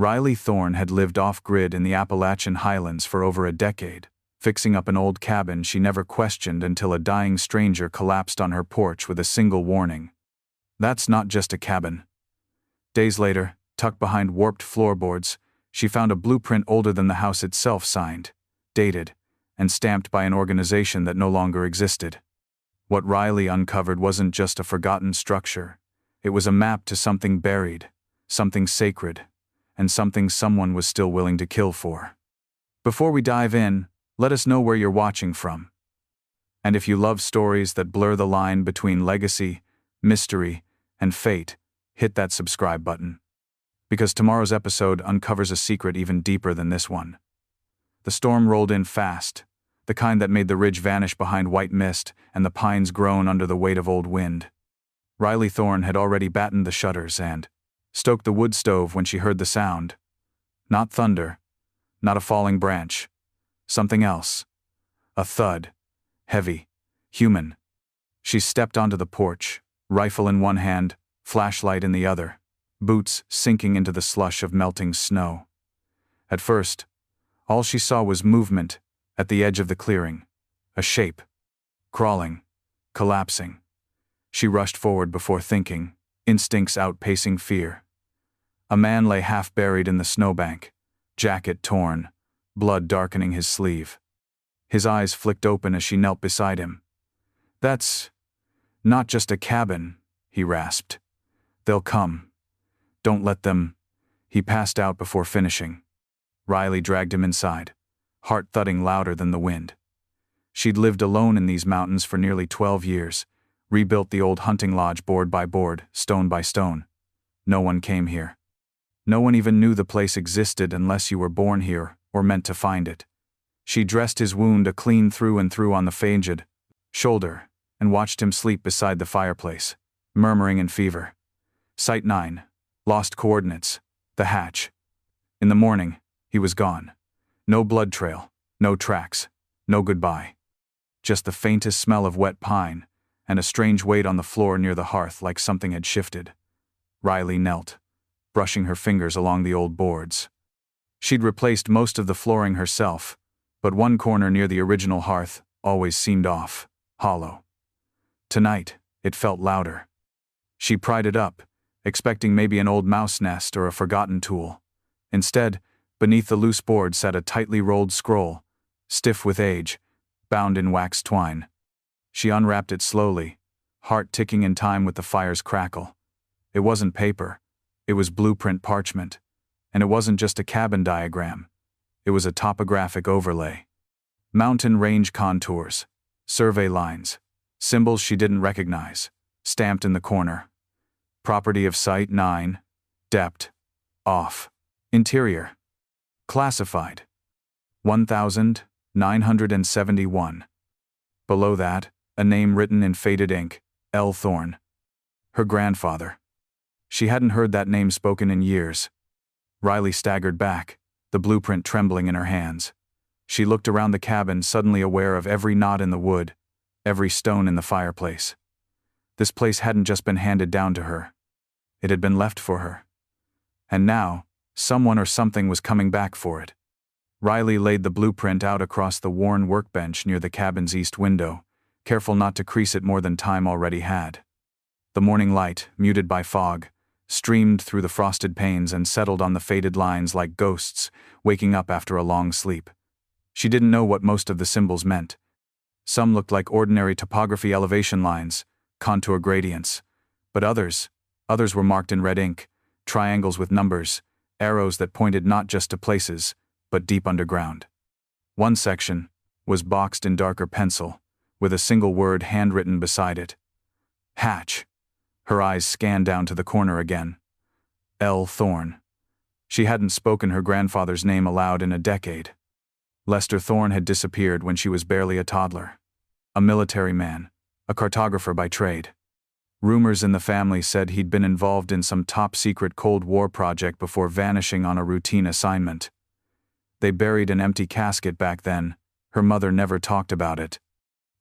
Riley Thorne had lived off-grid in the Appalachian Highlands for over a decade, fixing up an old cabin she never questioned until a dying stranger collapsed on her porch with a single warning. "That's not just a cabin." Days later, tucked behind warped floorboards, she found a blueprint older than the house itself, signed, dated, and stamped by an organization that no longer existed. What Riley uncovered wasn't just a forgotten structure. It was a map to something buried, something sacred, and something someone was still willing to kill for. Before we dive in, let us know where you're watching from. And if you love stories that blur the line between legacy, mystery, and fate, hit that subscribe button. Because tomorrow's episode uncovers a secret even deeper than this one. The storm rolled in fast, the kind that made the ridge vanish behind white mist and the pines groan under the weight of old wind. Riley Thorne had already battened the shutters and stoked the wood stove when she heard the sound. Not thunder, not a falling branch. Something else. A thud. Heavy. Human. She stepped onto the porch, rifle in one hand, flashlight in the other, boots sinking into the slush of melting snow. At first, all she saw was movement at the edge of the clearing. A shape. Crawling. Collapsing. She rushed forward before thinking, instincts outpacing fear. A man lay half buried in the snowbank, jacket torn, blood darkening his sleeve. His eyes flicked open as she knelt beside him. "That's not just a cabin," he rasped. "They'll come. Don't let them." He passed out before finishing. Riley dragged him inside, heart thudding louder than the wind. She'd lived alone in these mountains for nearly 12 years, rebuilt the old hunting lodge board by board, stone by stone. No one came here. No one even knew the place existed unless you were born here or meant to find it. She dressed his wound a clean through and through on the fanged shoulder and watched him sleep beside the fireplace, murmuring in fever. Site 9. Lost coordinates. The hatch. In the morning, he was gone. No blood trail, no tracks, no goodbye. Just the faintest smell of wet pine, and a strange weight on the floor near the hearth like something had shifted. Riley knelt, brushing her fingers along the old boards. She'd replaced most of the flooring herself, but one corner near the original hearth always seemed off, hollow. Tonight, it felt louder. She pried it up, expecting maybe an old mouse nest or a forgotten tool. Instead, beneath the loose board sat a tightly rolled scroll, stiff with age, bound in wax twine. She unwrapped it slowly, heart ticking in time with the fire's crackle. It wasn't paper. It was blueprint parchment. And it wasn't just a cabin diagram. It was a topographic overlay. Mountain range contours, survey lines, symbols she didn't recognize, stamped in the corner. Property of Site 9. Depth. Off. Interior. Classified. 1971. Below that, a name written in faded ink, L. Thorne. Her grandfather. She hadn't heard that name spoken in years. Riley staggered back, the blueprint trembling in her hands. She looked around the cabin, suddenly aware of every knot in the wood, every stone in the fireplace. This place hadn't just been handed down to her. It had been left for her. And now, someone or something was coming back for it. Riley laid the blueprint out across the worn workbench near the cabin's east window, careful not to crease it more than time already had. The morning light, muted by fog, streamed through the frosted panes and settled on the faded lines like ghosts, waking up after a long sleep. She didn't know what most of the symbols meant. Some looked like ordinary topography elevation lines, contour gradients, but others were marked in red ink, triangles with numbers, arrows that pointed not just to places, but deep underground. One section was boxed in darker pencil, with a single word handwritten beside it. Hatch. Her eyes scanned down to the corner again. L. Thorne. She hadn't spoken her grandfather's name aloud in a decade. Lester Thorne had disappeared when she was barely a toddler. A military man, a cartographer by trade. Rumors in the family said he'd been involved in some top-secret Cold War project before vanishing on a routine assignment. They buried an empty casket back then. Her mother never talked about it.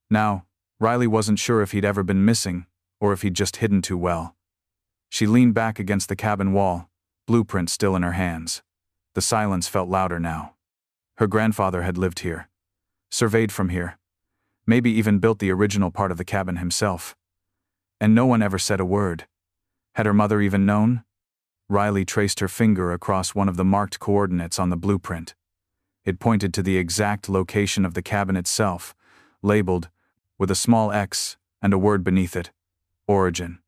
Now, Riley wasn't sure if he'd ever been missing, or if he'd just hidden too well. She leaned back against the cabin wall, blueprint still in her hands. The silence felt louder now. Her grandfather had lived here, surveyed from here, maybe even built the original part of the cabin himself. And no one ever said a word. Had her mother even known? Riley traced her finger across one of the marked coordinates on the blueprint. It pointed to the exact location of the cabin itself, labeled with a small X and a word beneath it, Origin.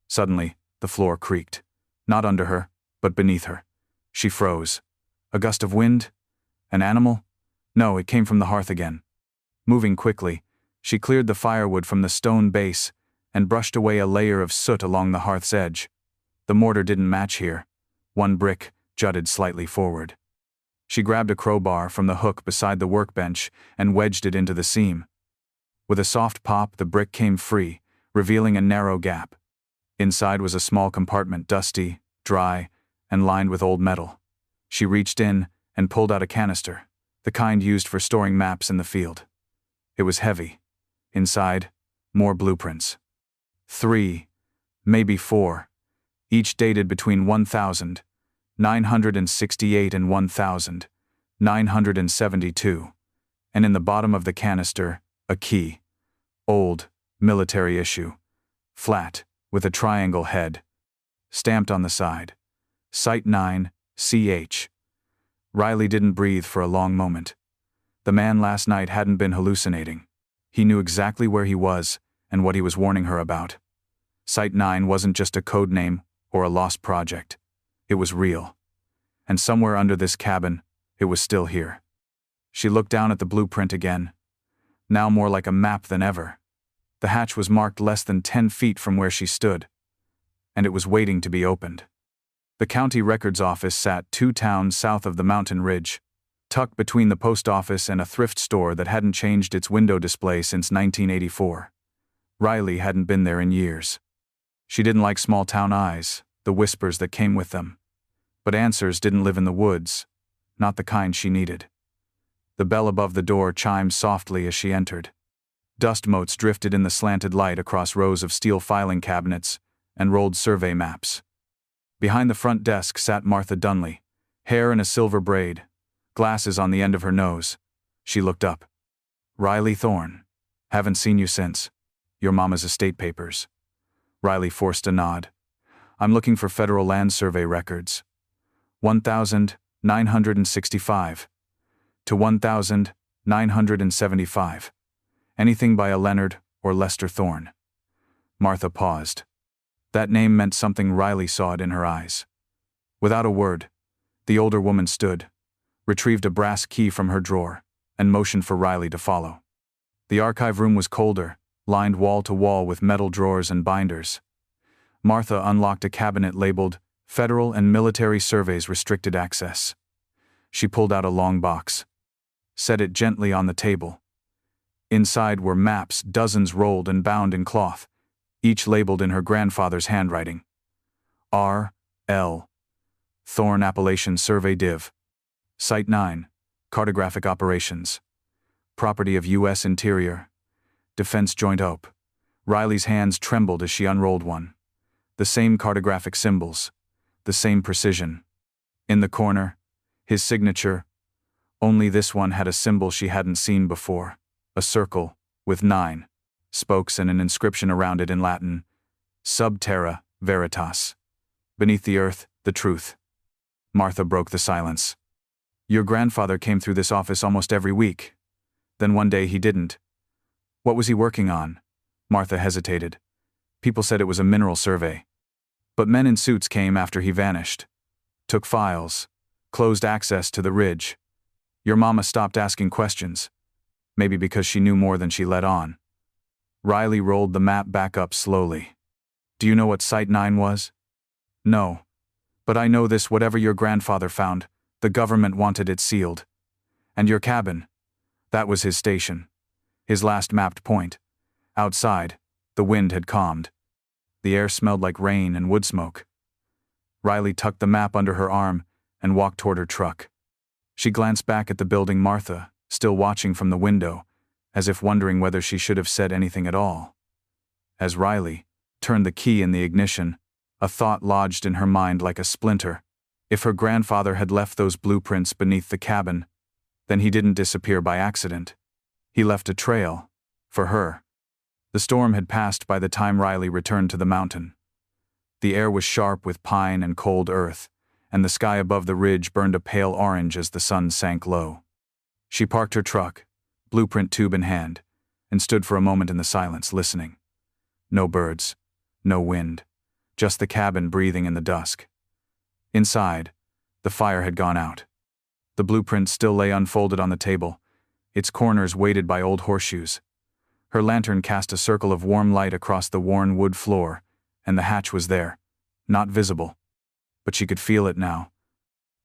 Suddenly, the floor creaked. Not under her, but beneath her. She froze. A gust of wind? An animal? No, it came from the hearth again. Moving quickly, she cleared the firewood from the stone base and brushed away a layer of soot along the hearth's edge. The mortar didn't match here. One brick jutted slightly forward. She grabbed a crowbar from the hook beside the workbench and wedged it into the seam. With a soft pop, the brick came free, revealing a narrow gap. Inside was a small compartment, dusty, dry, and lined with old metal. She reached in and pulled out a canister, the kind used for storing maps in the field. It was heavy. Inside, more blueprints. 3, maybe 4, each dated between 1968 and 1972, and in the bottom of the canister, a key. Old, military issue. Flat, with a triangle head. Stamped on the side. Site 9, CH. Riley didn't breathe for a long moment. The man last night hadn't been hallucinating. He knew exactly where he was and what he was warning her about. Site 9 wasn't just a code name or a lost project. It was real. And somewhere under this cabin, it was still here. She looked down at the blueprint again, now more like a map than ever. The hatch was marked less than 10 feet from where she stood, and it was waiting to be opened. The county records office sat 2 towns south of the mountain ridge, tucked between the post office and a thrift store that hadn't changed its window display since 1984. Riley hadn't been there in years. She didn't like small-town eyes, the whispers that came with them. But answers didn't live in the woods, not the kind she needed. The bell above the door chimed softly as she entered. Dust motes drifted in the slanted light across rows of steel filing cabinets and rolled survey maps. Behind the front desk sat Martha Dunley, hair in a silver braid, glasses on the end of her nose. She looked up. "Riley Thorne. Haven't seen you since. Your mama's estate papers." Riley forced a nod. "I'm looking for federal land survey records. 1965 to 1975. Anything by a Leonard or Lester Thorne." Martha paused. That name meant something. Riley saw it in her eyes. Without a word, the older woman stood, retrieved a brass key from her drawer, and motioned for Riley to follow. The archive room was colder, lined wall to wall with metal drawers and binders. Martha unlocked a cabinet labeled Federal and Military Surveys Restricted Access. She pulled out a long box, set it gently on the table. Inside were maps, dozens rolled and bound in cloth, each labeled in her grandfather's handwriting. R.L. Thorne Appalachian Survey Div. Site 9, Cartographic Operations. Property of U.S. Interior. Defense Joint Op. Riley's hands trembled as she unrolled one. The same cartographic symbols. The same precision. In the corner, his signature. Only this one had a symbol she hadn't seen before. A circle, with 9 spokes and an inscription around it in Latin. Sub terra, veritas. Beneath the earth, the truth. Martha broke the silence. "Your grandfather came through this office almost every week. Then one day he didn't. What was he working on?" Martha hesitated. People said it was a mineral survey. But men in suits came after he vanished. Took files. Closed access to the ridge. Your mama stopped asking questions. Maybe because she knew more than she let on. Riley rolled the map back up slowly. "Do you know what Site 9 was?" "No. But I know this: whatever your grandfather found, the government wanted it sealed. And your cabin, that was his station. His last mapped point. Outside, the wind had calmed. The air smelled like rain and wood smoke." Riley tucked the map under her arm and walked toward her truck. She glanced back at the building, Martha, still watching from the window, as if wondering whether she should have said anything at all. As Riley turned the key in the ignition, a thought lodged in her mind like a splinter. If her grandfather had left those blueprints beneath the cabin, then he didn't disappear by accident. He left a trail. For her. The storm had passed by the time Riley returned to the mountain. The air was sharp with pine and cold earth, and the sky above the ridge burned a pale orange as the sun sank low. She parked her truck, blueprint tube in hand, and stood for a moment in the silence, listening. No birds, no wind, just the cabin breathing in the dusk. Inside, the fire had gone out. The blueprint still lay unfolded on the table, its corners weighted by old horseshoes. Her lantern cast a circle of warm light across the worn wood floor, and the hatch was there, not visible. But she could feel it now,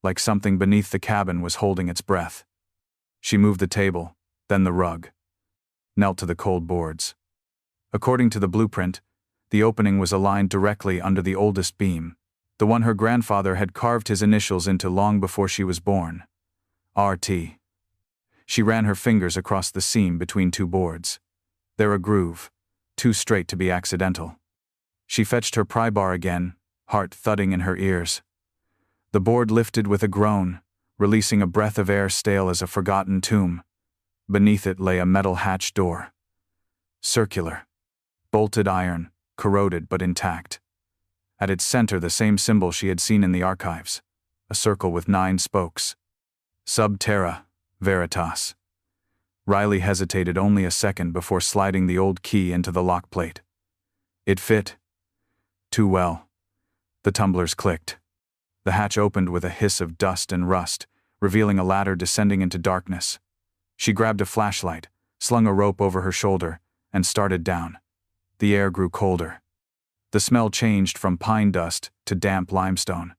like something beneath the cabin was holding its breath. She moved the table, then the rug, knelt to the cold boards. According to the blueprint, the opening was aligned directly under the oldest beam, the one her grandfather had carved his initials into long before she was born. RT. She ran her fingers across the seam between two boards. There a groove, too straight to be accidental. She fetched her pry bar again, heart thudding in her ears. The board lifted with a groan, releasing a breath of air stale as a forgotten tomb. Beneath it lay a metal hatch door. Circular. Bolted iron, corroded but intact. At its center the same symbol she had seen in the archives, a circle with 9 spokes. Sub terra, veritas. Riley hesitated only a second before sliding the old key into the lock plate. It fit. Too well. The tumblers clicked. The hatch opened with a hiss of dust and rust, revealing a ladder descending into darkness. She grabbed a flashlight, slung a rope over her shoulder, and started down. The air grew colder. The smell changed from pine dust to damp limestone.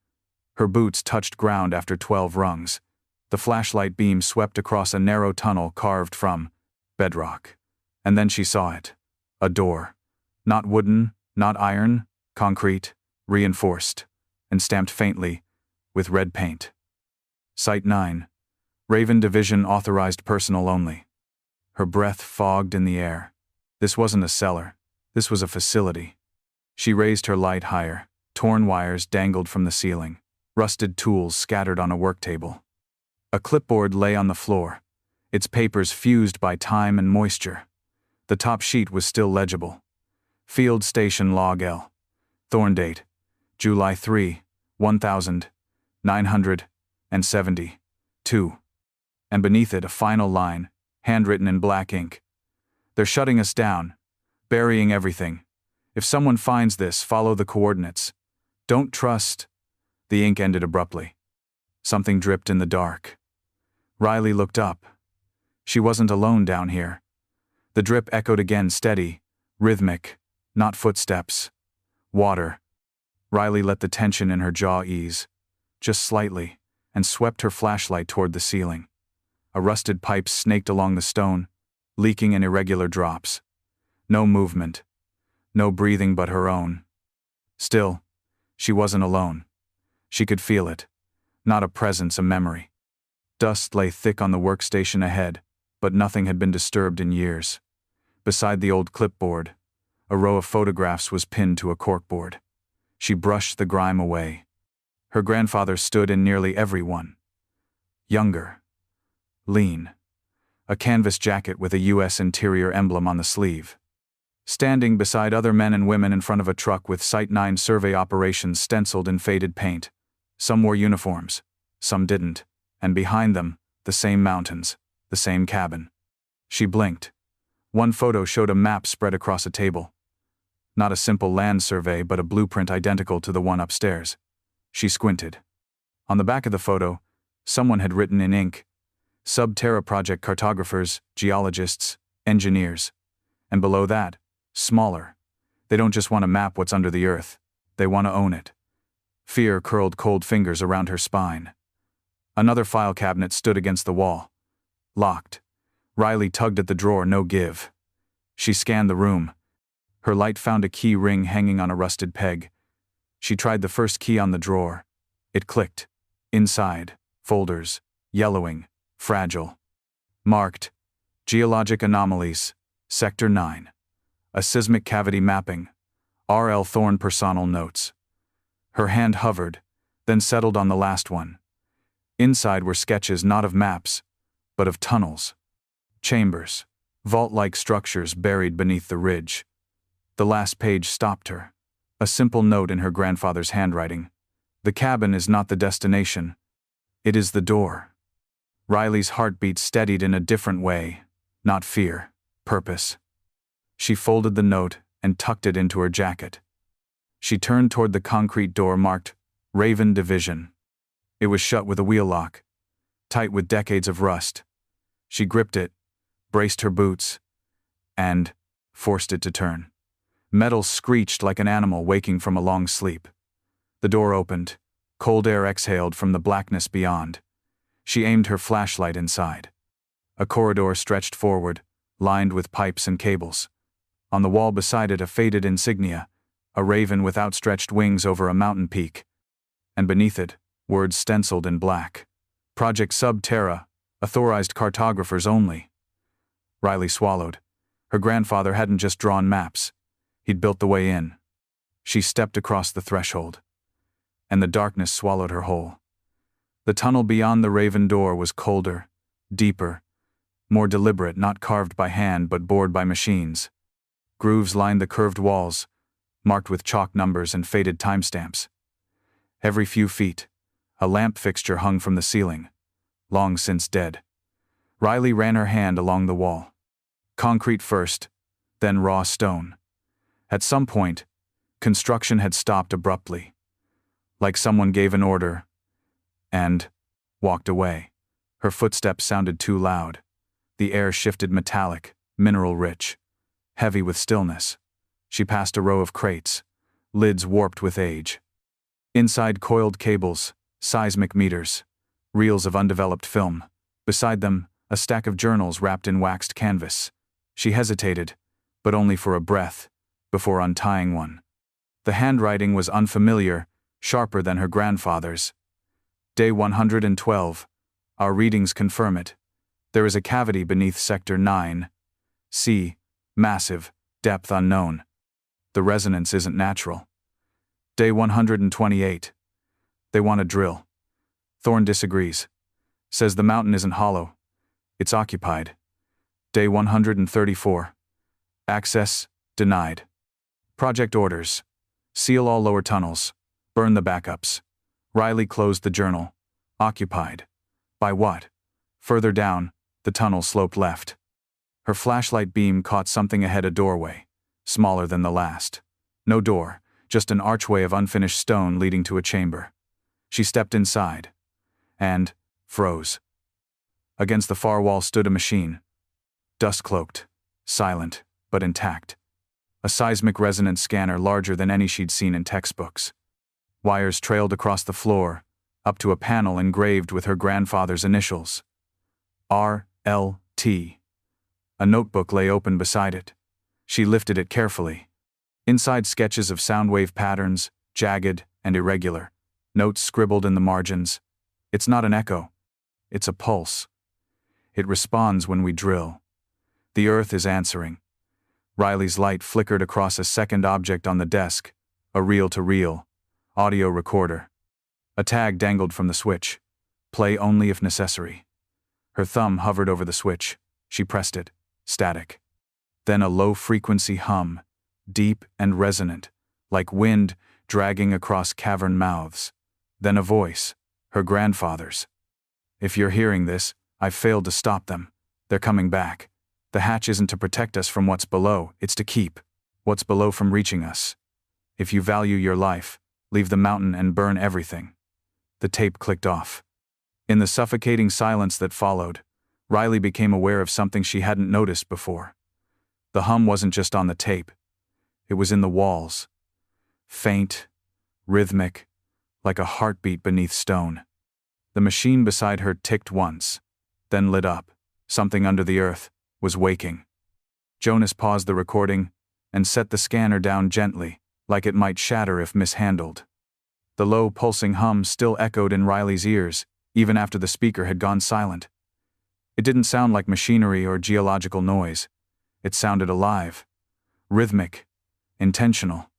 Her boots touched ground after 12 rungs. The flashlight beam swept across a narrow tunnel carved from bedrock. And then she saw it. A door. Not wooden, not iron, concrete, reinforced, and stamped faintly with red paint. Site 9. Raven Division authorized personnel only. Her breath fogged in the air. This wasn't a cellar. This was a facility. She raised her light higher. Torn wires dangled from the ceiling. Rusted tools scattered on a work table. A clipboard lay on the floor, its papers fused by time and moisture. The top sheet was still legible. Field Station Log L. Thorn date, July 3, 1972. And beneath it a final line, handwritten in black ink. They're shutting us down, burying everything. If someone finds this, follow the coordinates. Don't trust. The ink ended abruptly. Something dripped in the dark. Riley looked up. She wasn't alone down here. The drip echoed again, steady, rhythmic, not footsteps. Water. Riley let the tension in her jaw ease, just slightly, and swept her flashlight toward the ceiling. A rusted pipe snaked along the stone, leaking in irregular drops. No movement. No breathing but her own. Still, she wasn't alone. She could feel it. Not a presence, a memory. Dust lay thick on the workstation ahead, but nothing had been disturbed in years. Beside the old clipboard, a row of photographs was pinned to a corkboard. She brushed the grime away. Her grandfather stood in nearly every one. Younger. Lean. A canvas jacket with a U.S. interior emblem on the sleeve. Standing beside other men and women in front of a truck with Site 9 survey operations stenciled in faded paint. Some wore uniforms, some didn't. And behind them, the same mountains, the same cabin. She blinked. One photo showed a map spread across a table. Not a simple land survey, but a blueprint identical to the one upstairs. She squinted. On the back of the photo, someone had written in ink, Sub-Terra Project cartographers, geologists, engineers. And below that, smaller. They don't just want to map what's under the earth. They want to own it. Fear curled cold fingers around her spine. Another file cabinet stood against the wall. Locked. Riley tugged at the drawer, no give. She scanned the room. Her light found a key ring hanging on a rusted peg. She tried the first key on the drawer. It clicked. Inside, folders, yellowing, fragile. Marked, Geologic Anomalies, Sector 9. A seismic cavity mapping. R.L. Thorne Personal Notes. Her hand hovered, then settled on the last one. Inside were sketches not of maps, but of tunnels. Chambers. Vault-like structures buried beneath the ridge. The last page stopped her. A simple note in her grandfather's handwriting. The cabin is not the destination. It is the door. Riley's heartbeat steadied in a different way. Not fear, purpose. She folded the note and tucked it into her jacket. She turned toward the concrete door marked Raven Division. It was shut with a wheel lock, tight with decades of rust. She gripped it, braced her boots, and forced it to turn. Metal screeched like an animal waking from a long sleep. The door opened. Cold air exhaled from the blackness beyond. She aimed her flashlight inside. A corridor stretched forward, lined with pipes and cables. On the wall beside it a faded insignia, a raven with outstretched wings over a mountain peak. And beneath it, words stenciled in black. Project Sub Terra, authorized cartographers only. Riley swallowed. Her grandfather hadn't just drawn maps. He'd built the way in. She stepped across the threshold, and the darkness swallowed her whole. The tunnel beyond the Raven door was colder, deeper, more deliberate, not carved by hand but bored by machines. Grooves lined the curved walls, marked with chalk numbers and faded timestamps. Every few feet, a lamp fixture hung from the ceiling, long since dead. Riley ran her hand along the wall. Concrete first, then raw stone. At some point, construction had stopped abruptly, like someone gave an order and walked away. Her footsteps sounded too loud. The air shifted metallic, mineral-rich, heavy with stillness. She passed a row of crates, lids warped with age. Inside coiled cables, seismic meters, reels of undeveloped film. Beside them, a stack of journals wrapped in waxed canvas. She hesitated, but only for a breath, before untying one. The handwriting was unfamiliar, sharper than her grandfather's. Day 112. Our readings confirm it. There is a cavity beneath Sector 9. C. Massive, depth unknown. The resonance isn't natural. Day 128. They want to drill. Thorne disagrees. Says the mountain isn't hollow. It's occupied. Day 134. Access denied. Project orders. Seal all lower tunnels. Burn the backups. Riley closed the journal. Occupied. By what? Further down, the tunnel sloped left. Her flashlight beam caught something ahead, a doorway, smaller than the last. No door, just an archway of unfinished stone leading to a chamber. She stepped inside. And froze. Against the far wall stood a machine. Dust-cloaked, silent, but intact. A seismic resonance scanner larger than any she'd seen in textbooks. Wires trailed across the floor, up to a panel engraved with her grandfather's initials. R.L.T. A notebook lay open beside it. She lifted it carefully. Inside, sketches of sound wave patterns, jagged and irregular. Notes scribbled in the margins. It's not an echo. It's a pulse. It responds when we drill. The earth is answering. Riley's light flickered across a second object on the desk, a reel-to-reel audio recorder. A tag dangled from the switch. Play only if necessary. Her thumb hovered over the switch. She pressed it. Static. Then a low-frequency hum, deep and resonant, like wind dragging across cavern mouths. Then a voice, her grandfather's. If you're hearing this, I've failed to stop them. They're coming back. The hatch isn't to protect us from what's below, it's to keep what's below from reaching us. If you value your life, leave the mountain and burn everything. The tape clicked off. In the suffocating silence that followed, Riley became aware of something she hadn't noticed before. The hum wasn't just on the tape. It was in the walls. Faint, rhythmic, like a heartbeat beneath stone. The machine beside her ticked once, then lit up. Something under the earth was waking. Jonas paused the recording and set the scanner down gently, like it might shatter if mishandled. The low, pulsing hum still echoed in Riley's ears, even after the speaker had gone silent. It didn't sound like machinery or geological noise. It sounded alive, rhythmic, intentional.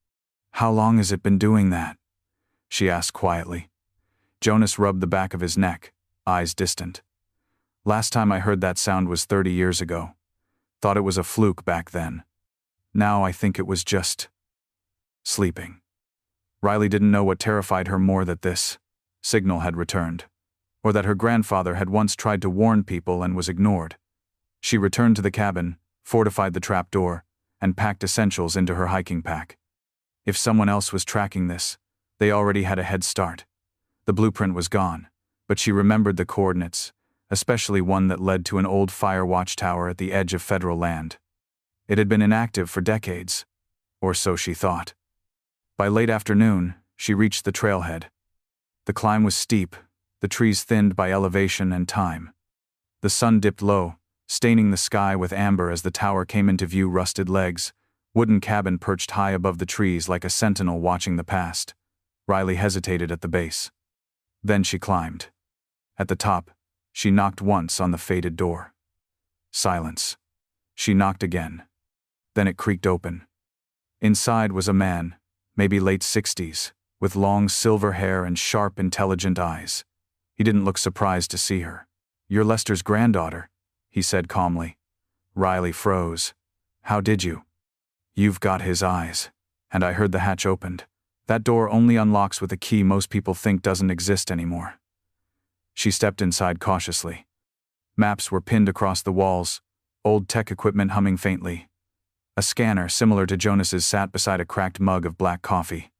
How long has it been doing that? She asked quietly. Jonas rubbed the back of his neck, eyes distant. Last time I heard that sound was 30 years ago. Thought it was a fluke back then. Now I think it was just sleeping. Riley didn't know what terrified her more, that this signal had returned, or that her grandfather had once tried to warn people and was ignored. She returned to the cabin, fortified the trapdoor, and packed essentials into her hiking pack. If someone else was tracking this, they already had a head start. The blueprint was gone, but she remembered the coordinates, especially one that led to an old fire watchtower at the edge of federal land. It had been inactive for decades, or so she thought. By late afternoon, she reached the trailhead. The climb was steep, the trees thinned by elevation and time. The sun dipped low, staining the sky with amber as the tower came into view. Rusted legs, wooden cabin perched high above the trees like a sentinel watching the past. Riley hesitated at the base. Then she climbed. At the top, she knocked once on the faded door. Silence. She knocked again. Then it creaked open. Inside was a man, maybe late 60s, with long silver hair and sharp, intelligent eyes. He didn't look surprised to see her. "You're Lester's granddaughter," he said calmly. Riley froze. "How did you?" "You've got his eyes." And I heard the hatch opened. That door only unlocks with a key most people think doesn't exist anymore. She stepped inside cautiously. Maps were pinned across the walls, old tech equipment humming faintly. A scanner similar to Jonas's sat beside a cracked mug of black coffee.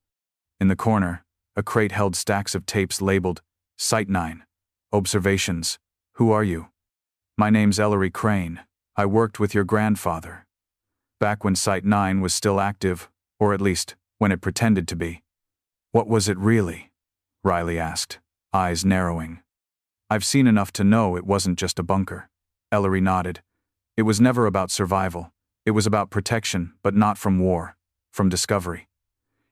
In the corner, a crate held stacks of tapes labeled Site 9. Observations. "Who are you?" "My name's Ellery Crane. I worked with your grandfather. Back when Site 9 was still active, or at least, when it pretended to be." "What was it really?" Riley asked, eyes narrowing. "I've seen enough to know it wasn't just a bunker." Ellery nodded. "It was never about survival. It was about protection, but not from war, from discovery."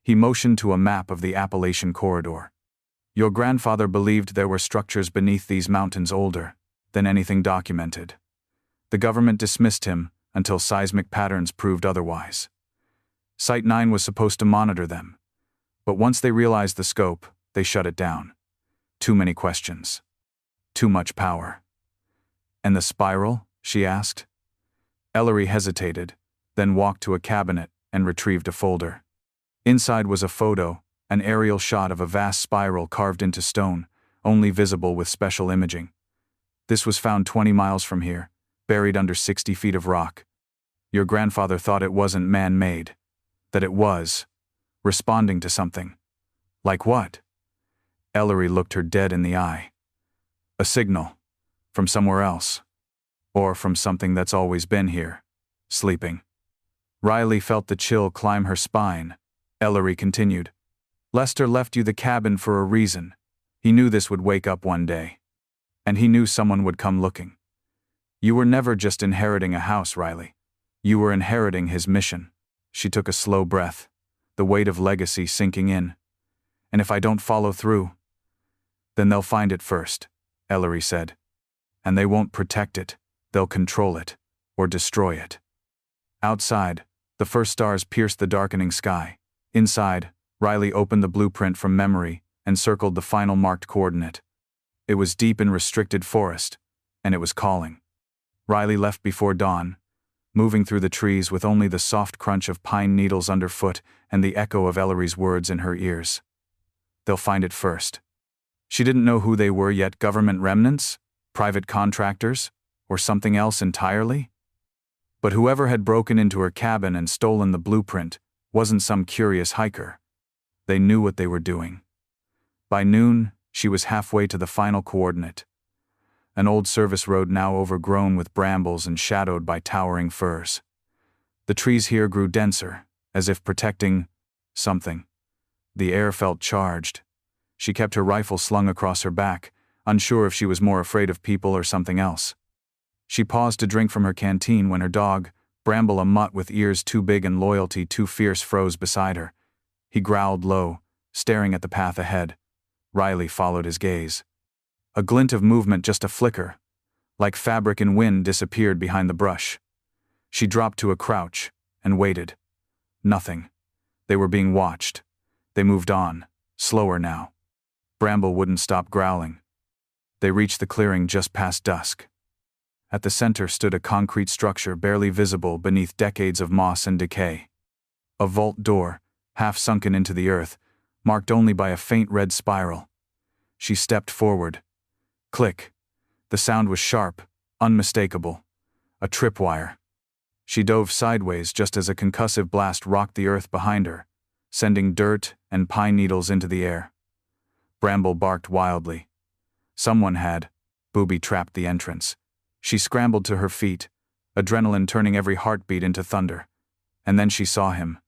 He motioned to a map of the Appalachian corridor. "Your grandfather believed there were structures beneath these mountains older than anything documented. The government dismissed him until seismic patterns proved otherwise. Site 9 was supposed to monitor them, but once they realized the scope, they shut it down. Too many questions. Too much power." "And the spiral?" she asked. Ellery hesitated, then walked to a cabinet and retrieved a folder. Inside was a photo, an aerial shot of a vast spiral carved into stone, only visible with special imaging. "This was found 20 miles from here, buried under 60 feet of rock. Your grandfather thought it wasn't man-made. That it was responding to something." "Like what?" Ellery looked her dead in the eye. "A signal. From somewhere else. Or from something that's always been here. Sleeping." Riley felt the chill climb her spine. Ellery continued. "Lester left you the cabin for a reason. He knew this would wake up one day. And he knew someone would come looking. You were never just inheriting a house, Riley. You were inheriting his mission." She took a slow breath, the weight of legacy sinking in. "And if I don't follow through, then they'll find it first," Ellery said. "And they won't protect it, they'll control it, or destroy it." Outside, the first stars pierced the darkening sky. Inside, Riley opened the blueprint from memory and circled the final marked coordinate. It was deep in restricted forest, and it was calling. Riley left before dawn, moving through the trees with only the soft crunch of pine needles underfoot and the echo of Ellery's words in her ears. They'll find it first. She didn't know who they were yet, government remnants, private contractors, or something else entirely? But whoever had broken into her cabin and stolen the blueprint wasn't some curious hiker. They knew what they were doing. By noon, she was halfway to the final coordinate. An old service road now overgrown with brambles and shadowed by towering firs. The trees here grew denser, as if protecting something. The air felt charged. She kept her rifle slung across her back, unsure if she was more afraid of people or something else. She paused to drink from her canteen when her dog, Bramble, a mutt with ears too big and loyalty too fierce, froze beside her. He growled low, staring at the path ahead. Riley followed his gaze. A glint of movement, just a flicker, like fabric in wind, disappeared behind the brush. She dropped to a crouch and waited. Nothing. They were being watched. They moved on, slower now. Bramble wouldn't stop growling. They reached the clearing just past dusk. At the center stood a concrete structure barely visible beneath decades of moss and decay. A vault door, half sunken into the earth, marked only by a faint red spiral. She stepped forward. Click. The sound was sharp, unmistakable. A tripwire. She dove sideways just as a concussive blast rocked the earth behind her, sending dirt and pine needles into the air. Bramble barked wildly. Someone had booby-trapped the entrance. She scrambled to her feet, adrenaline turning every heartbeat into thunder. And then she saw him.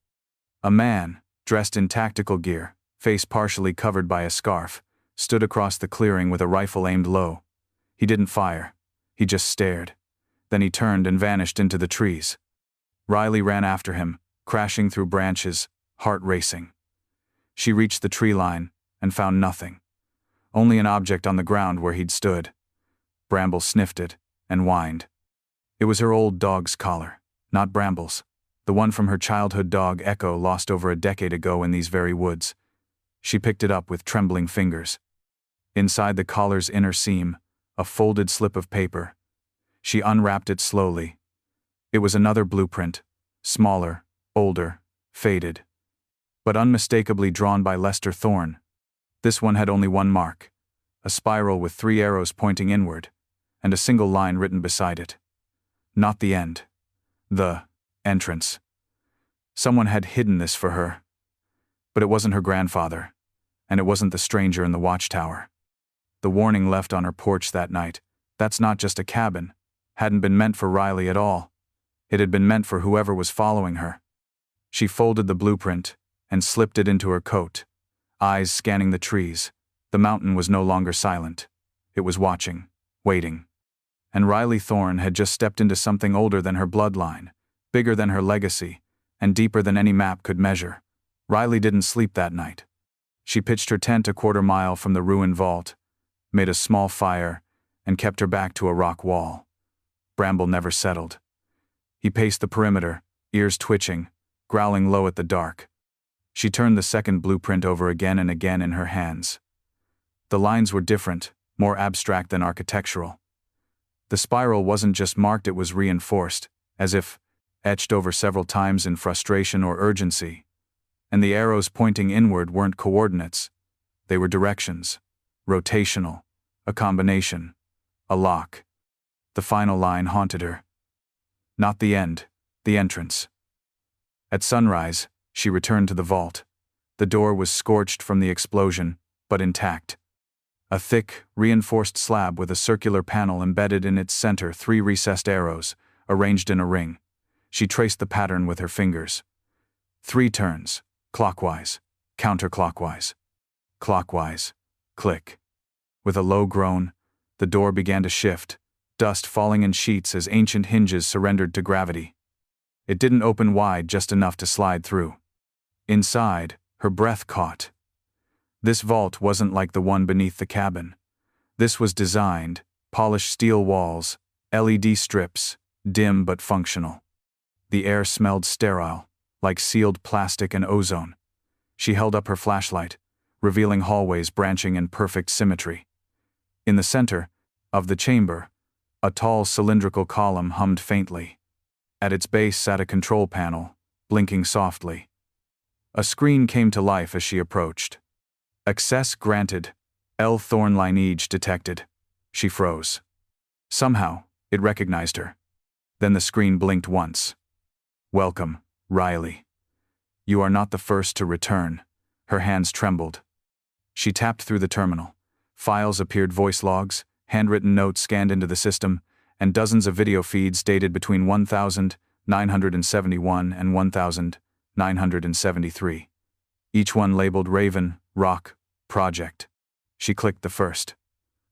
A man, dressed in tactical gear, face partially covered by a scarf, stood across the clearing with a rifle aimed low. He didn't fire. He just stared. Then he turned and vanished into the trees. Riley ran after him, crashing through branches, heart racing. She reached the tree line and found nothing. Only an object on the ground where he'd stood. Bramble sniffed it and whined. It was her old dog's collar, not Bramble's, the one from her childhood dog Echo lost over a decade ago in these very woods. She picked it up with trembling fingers. Inside the collar's inner seam, a folded slip of paper. She unwrapped it slowly. It was another blueprint, smaller, older, faded, but unmistakably drawn by Lester Thorne. This one had only one mark, a spiral with 3 arrows pointing inward, and a single line written beside it. Not the end. The entrance. Someone had hidden this for her. But it wasn't her grandfather, and it wasn't the stranger in the watchtower. The warning left on her porch that night, "That's not just a cabin," hadn't been meant for Riley at all. It had been meant for whoever was following her. She folded the blueprint and slipped it into her coat, eyes scanning the trees. The mountain was no longer silent. It was watching, waiting. And Riley Thorne had just stepped into something older than her bloodline, bigger than her legacy, and deeper than any map could measure. Riley didn't sleep that night. She pitched her tent a quarter-mile from the ruined vault, made a small fire, and kept her back to a rock wall. Bramble never settled. He paced the perimeter, ears twitching, growling low at the dark. She turned the second blueprint over again and again in her hands. The lines were different, more abstract than architectural. The spiral wasn't just marked, it was reinforced, as if etched over several times in frustration or urgency. And the arrows pointing inward weren't coordinates. They were directions. Rotational. A combination. A lock. The final line haunted her. Not the end, the entrance. At sunrise, she returned to the vault. The door was scorched from the explosion, but intact. A thick, reinforced slab with a circular panel embedded in its center, 3 recessed arrows, arranged in a ring. She traced the pattern with her fingers. 3 turns, clockwise, counterclockwise, clockwise, click. With a low groan, the door began to shift, dust falling in sheets as ancient hinges surrendered to gravity. It didn't open wide, just enough to slide through. Inside, her breath caught. This vault wasn't like the one beneath the cabin. This was designed, polished steel walls, LED strips, dim but functional. The air smelled sterile, like sealed plastic and ozone. She held up her flashlight, revealing hallways branching in perfect symmetry. In the center of the chamber, a tall cylindrical column hummed faintly. At its base sat a control panel, blinking softly. A screen came to life as she approached. Access granted. L. Thorne lineage detected. She froze. Somehow, it recognized her. Then the screen blinked once. Welcome, Riley. You are not the first to return. Her hands trembled. She tapped through the terminal. Files appeared, voice logs, handwritten notes scanned into the system, and dozens of video feeds dated between 1971 and 1973. Each one labeled Raven, Rock, Project. She clicked the first.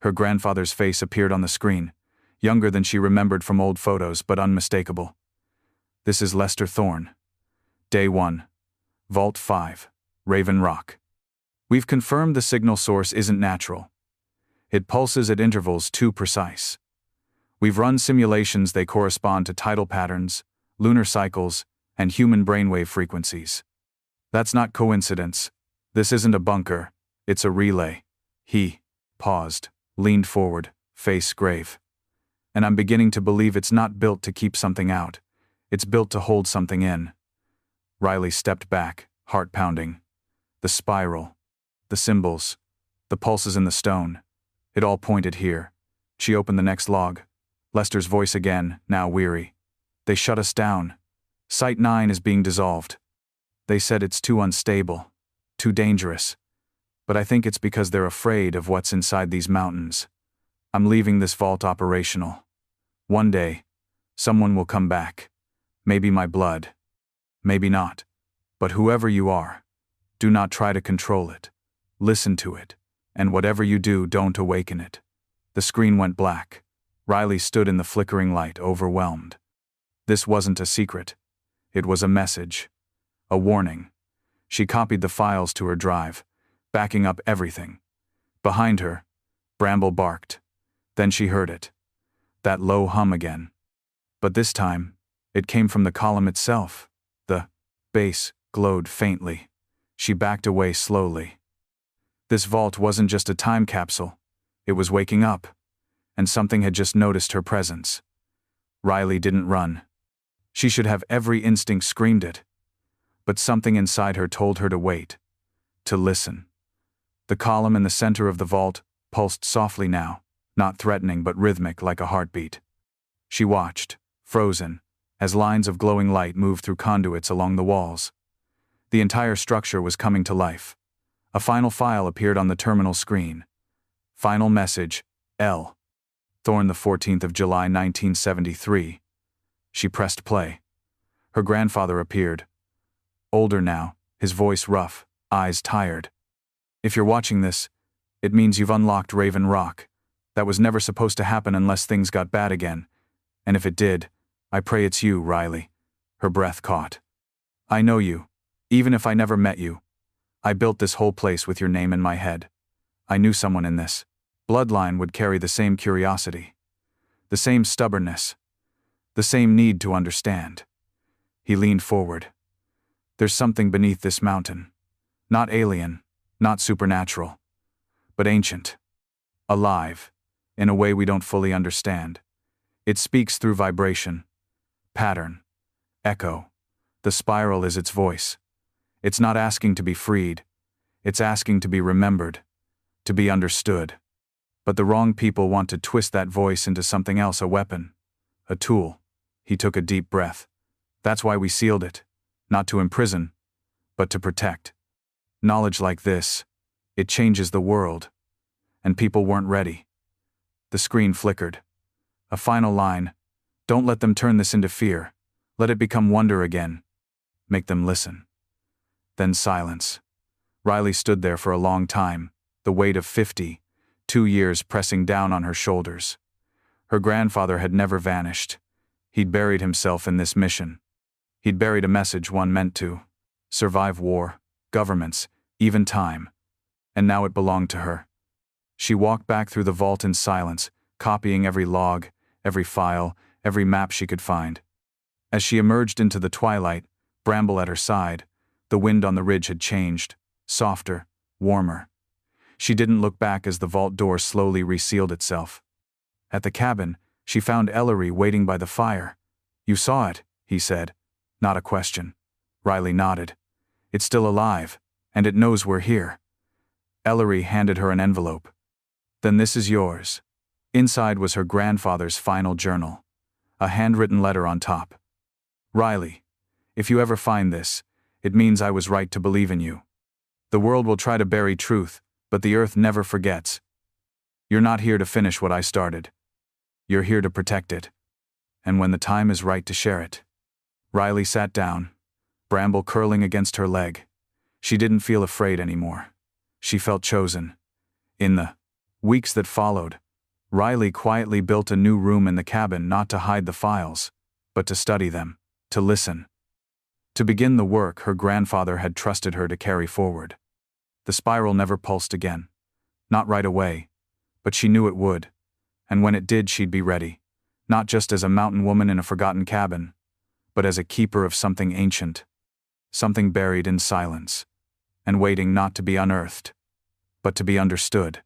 Her grandfather's face appeared on the screen, younger than she remembered from old photos but unmistakable. This is Lester Thorne. Day 1. Vault 5, Raven Rock. We've confirmed the signal source isn't natural. It pulses at intervals too precise. We've run simulations, they correspond to tidal patterns, lunar cycles, and human brainwave frequencies. That's not coincidence. This isn't a bunker, it's a relay. He paused, leaned forward, face grave. And I'm beginning to believe it's not built to keep something out. It's built to hold something in. Riley stepped back, heart pounding. The spiral, the symbols, the pulses in the stone. It all pointed here. She opened the next log. Lester's voice again, now weary. They shut us down. Site 9 is being dissolved. They said it's too unstable, too dangerous. But I think it's because they're afraid of what's inside these mountains. I'm leaving this vault operational. One day, someone will come back. Maybe my blood. Maybe not. But whoever you are, do not try to control it. Listen to it. And whatever you do, don't awaken it. The screen went black. Riley stood in the flickering light, overwhelmed. This wasn't a secret. It was a message. A warning. She copied the files to her drive, backing up everything. Behind her, Bramble barked. Then she heard it. That low hum again. But this time, it came from the column itself. The base glowed faintly. She backed away slowly. This vault wasn't just a time capsule. It was waking up. And something had just noticed her presence. Riley didn't run. She should have every instinct screamed it. But something inside her told her to wait. To listen. The column in the center of the vault pulsed softly now, not threatening but rhythmic like a heartbeat. She watched, frozen, as lines of glowing light moved through conduits along the walls. The entire structure was coming to life. A final file appeared on the terminal screen. Final message, L. Thorn, the 14th of July 1973. She pressed play. Her grandfather appeared. Older now, his voice rough, eyes tired. If you're watching this, it means you've unlocked Raven Rock. That was never supposed to happen unless things got bad again. And if it did, I pray it's you, Riley. Her breath caught. I know you, even if I never met you. I built this whole place with your name in my head. I knew someone in this bloodline would carry the same curiosity, the same stubbornness, the same need to understand. He leaned forward. There's something beneath this mountain. Not alien, not supernatural, but ancient. Alive, in a way we don't fully understand. It speaks through vibration, pattern, echo. The spiral is its voice. It's not asking to be freed. It's asking to be remembered, to be understood. But the wrong people want to twist that voice into something else, a weapon, a tool. He took a deep breath. That's why we sealed it. Not to imprison, but to protect. Knowledge like this, it changes the world. And people weren't ready. The screen flickered. A final line. Don't let them turn this into fear. Let it become wonder again. Make them listen. Then silence. Riley stood there for a long time, the weight of 52 years pressing down on her shoulders. Her grandfather had never vanished. He'd buried himself in this mission. He'd buried a message one meant to survive war, governments, even time. And now it belonged to her. She walked back through the vault in silence, copying every log, every file, every map she could find. As she emerged into the twilight, Bramble at her side, the wind on the ridge had changed, softer, warmer. She didn't look back as the vault door slowly resealed itself. At the cabin, she found Ellery waiting by the fire. You saw it, he said. Not a question. Riley nodded. It's still alive, and it knows we're here. Ellery handed her an envelope. Then this is yours. Inside was her grandfather's final journal. A handwritten letter on top. Riley, if you ever find this, it means I was right to believe in you. The world will try to bury truth, but the earth never forgets. You're not here to finish what I started. You're here to protect it. And when the time is right to share it. Riley sat down, Bramble curling against her leg. She didn't feel afraid anymore. She felt chosen. In the weeks that followed, Riley quietly built a new room in the cabin, not to hide the files, but to study them, to listen. To begin the work her grandfather had trusted her to carry forward. The spiral never pulsed again. Not right away, but she knew it would. And when it did, she'd be ready. Not just as a mountain woman in a forgotten cabin, but as a keeper of something ancient. Something buried in silence, and waiting not to be unearthed, but to be understood.